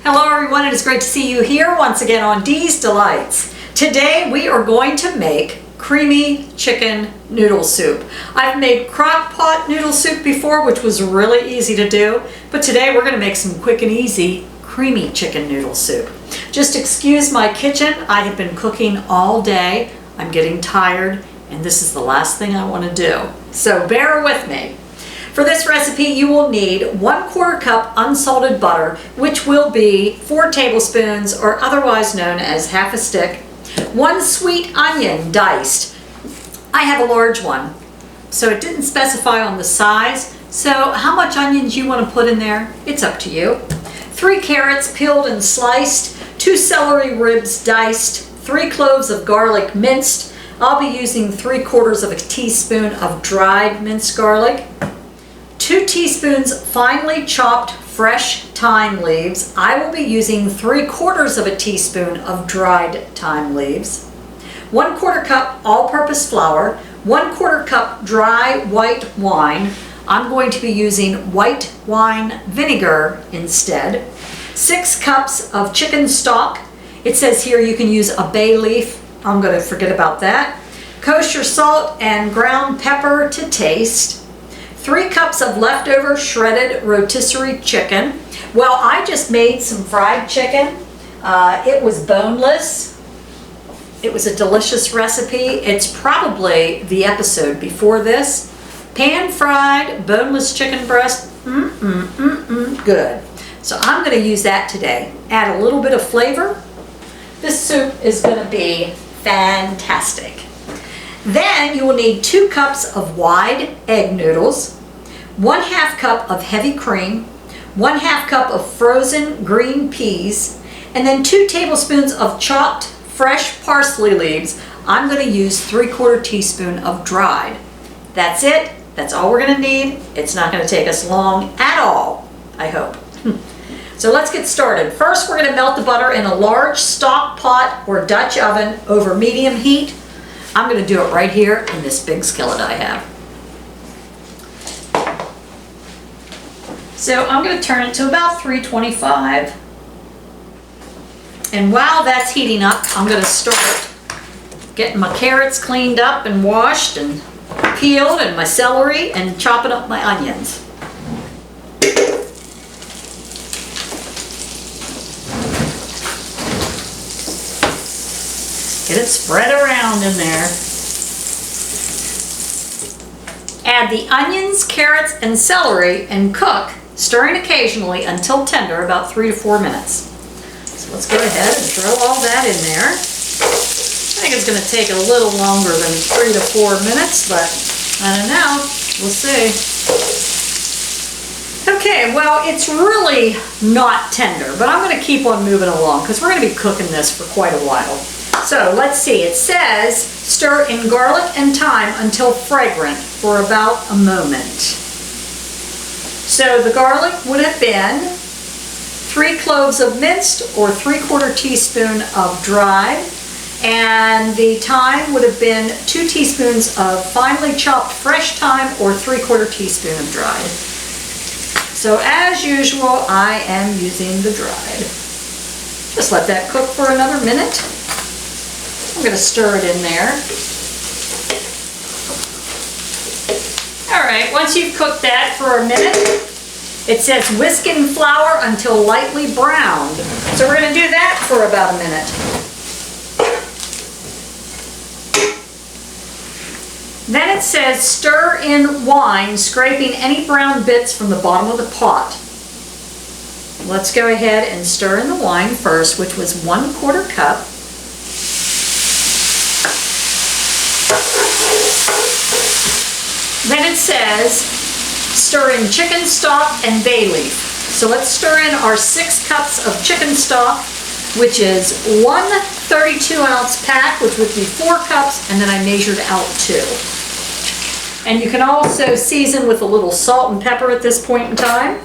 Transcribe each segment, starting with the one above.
Hello everyone, it is great to see you here once again on Dee's Delights. Today we are going to make creamy chicken noodle soup. I've made crock pot noodle soup before, which was really easy to do, but today we're going to make some quick and easy creamy chicken noodle soup. Just excuse my kitchen, I have been cooking all day, I'm getting tired, and this is the last thing I want to do. So bear with me. For this recipe, you will need 1/4 cup unsalted butter, which will be 4 tablespoons, or otherwise known as half a stick. 1 sweet onion diced. I have a large one, so it didn't specify on the size. So how much onions you want to put in there, it's up to you. 3 carrots peeled and sliced, 2 celery ribs diced, 3 cloves of garlic minced. I'll be using 3/4 of a teaspoon of dried minced garlic. 2 teaspoons finely chopped fresh thyme leaves. I will be using 3/4 of a teaspoon of dried thyme leaves. 1/4 cup all-purpose flour. 1/4 cup dry white wine. I'm going to be using white wine vinegar instead. 6 cups of chicken stock. It says here you can use a bay leaf. I'm going to forget about that. Kosher salt and ground pepper to taste. 3 cups of leftover shredded rotisserie chicken. Well, I just made some fried chicken. It was boneless. It was a delicious recipe. It's probably the episode before this. Pan-fried boneless chicken breast. Good. So I'm going to use that today. Add a little bit of flavor. This soup is going to be fantastic. Then you will need 2 cups of wide egg noodles, 1/2 cup of heavy cream, 1/2 cup of frozen green peas, and then 2 tablespoons of chopped fresh parsley leaves. I'm going to use 3/4 teaspoon of dried. That's it. That's all we're going to need. It's not going to take us long at all, I hope. So let's get started. First, we're going to melt the butter in a large stock pot or Dutch oven over medium heat. I'm going to do it right here in this big skillet I have. So I'm going to turn it to about 325. And while that's heating up, I'm going to start getting my carrots cleaned up and washed and peeled, and my celery, and chopping up my onions. Get it spread around in there. Add the onions, carrots, and celery and cook, stirring occasionally until tender, about 3 to 4 minutes. So let's go ahead and throw all that in there. I think it's going to take a little longer than 3 to 4 minutes, but I don't know. We'll see. Okay, well, it's really not tender, but I'm going to keep on moving along because we're going to be cooking this for quite a while. So let's see, it says stir in garlic and thyme until fragrant for about a moment. So the garlic would have been 3 cloves of minced or 3/4 teaspoon of dried, and the thyme would have been 2 teaspoons of finely chopped fresh thyme or 3/4 teaspoon of dried. So as usual, I am using the dried. Just let that cook for another minute. I'm going to stir it in there. All right, once you've cooked that for a minute, it says whisk in flour until lightly browned. So we're going to do that for about a minute. Then it says stir in wine, scraping any brown bits from the bottom of the pot. Let's go ahead and stir in the wine first, which was 1/4 cup. Then it says stir in chicken stock and bay leaf. So let's stir in our 6 cups of chicken stock, which is 1 32-ounce pack, which would be 4 cups, and then I measured out 2. And you can also season with a little salt and pepper at this point in time.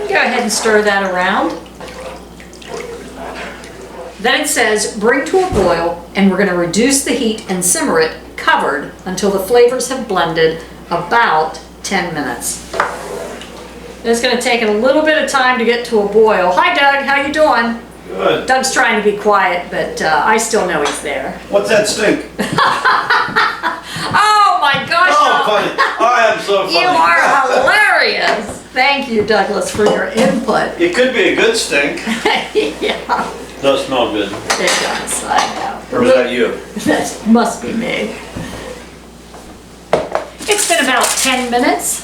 Go ahead and stir that around. Then it says bring to a boil, and we're going to reduce the heat and simmer it covered until the flavors have blended about 10 minutes. It's going to take it a little bit of time to get to a boil. Hi Doug, how you doing? Good. Doug's trying to be quiet, but I still know he's there. What's that stink? Oh my gosh! Oh, funny. I am so funny. You are hilarious. Thank you, Douglas, for your input. It could be a good stink. Yeah, Does smell good. it does. I know. Or is that you? That must be me. It's been about 10 minutes.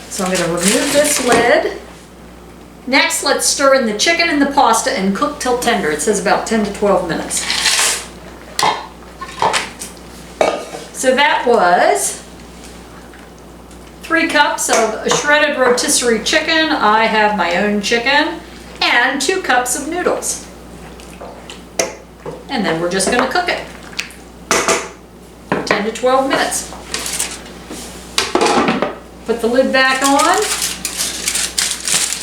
So I'm going to remove this lid. Next, let's stir in the chicken and the pasta and cook till tender. It says about 10 to 12 minutes. So that was 3 cups of shredded rotisserie chicken. I have my own chicken. And 2 cups of noodles. And then we're just going to cook it. 10 to 12 minutes. Put the lid back on.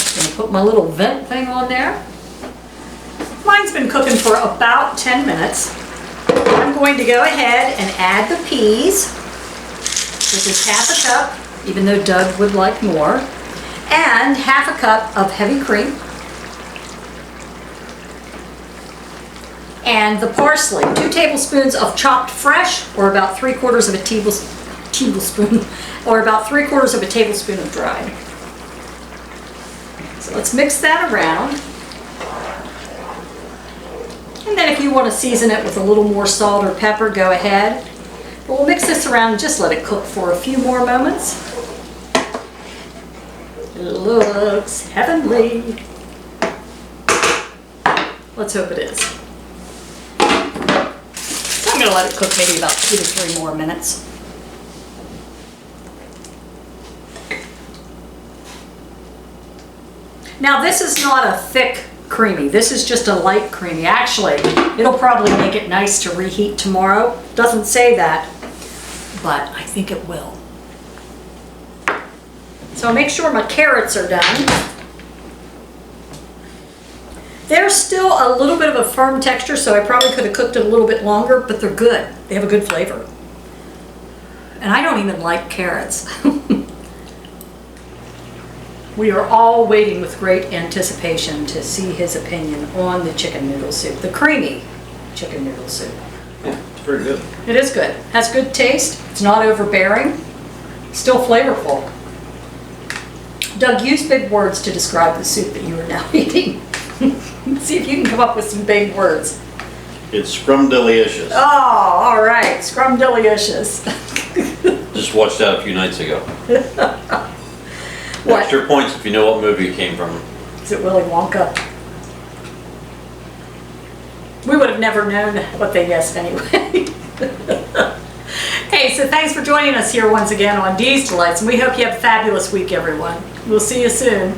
I'm gonna put my little vent thing on there. Mine's been cooking for about 10 minutes. I'm going to go ahead and add the peas, which is half a cup, even though Doug would like more, and half a cup of heavy cream. And the parsley, 2 tablespoons of chopped fresh, or about 3/4 of a tablespoon, or about 3/4 of a tablespoon of dried. So let's mix that around. And then if you want to season it with a little more salt or pepper, go ahead. But we'll mix this around and just let it cook for a few more moments. It looks heavenly. Let's hope it is. So I'm going to let it cook maybe about 2 to 3 more minutes. Now this is not a thick creamy, this is just a light creamy. Actually, it'll probably make it nice to reheat tomorrow. Doesn't say that, but I think it will. So I'll make sure my carrots are done. They're still a little bit of a firm texture, so I probably could have cooked it a little bit longer, but they're good. They have a good flavor. And I don't even like carrots. We are all waiting with great anticipation to see his opinion on the chicken noodle soup, the creamy chicken noodle soup. Yeah, it's pretty good. It is good. Has good taste. It's not overbearing. Still flavorful. Doug, use big words to describe the soup that you are now eating. See if you can come up with some big words. It's scrumdiddlyicious. Oh, all right. Scrumdiddlyicious. Just watched that a few nights ago. What? Extra points if you know what movie it came from. Is it Willy Wonka? We would have never known what they guessed anyway. Hey, so thanks for joining us here once again on Dee's Delights, and we hope you have a fabulous week, everyone. We'll see you soon.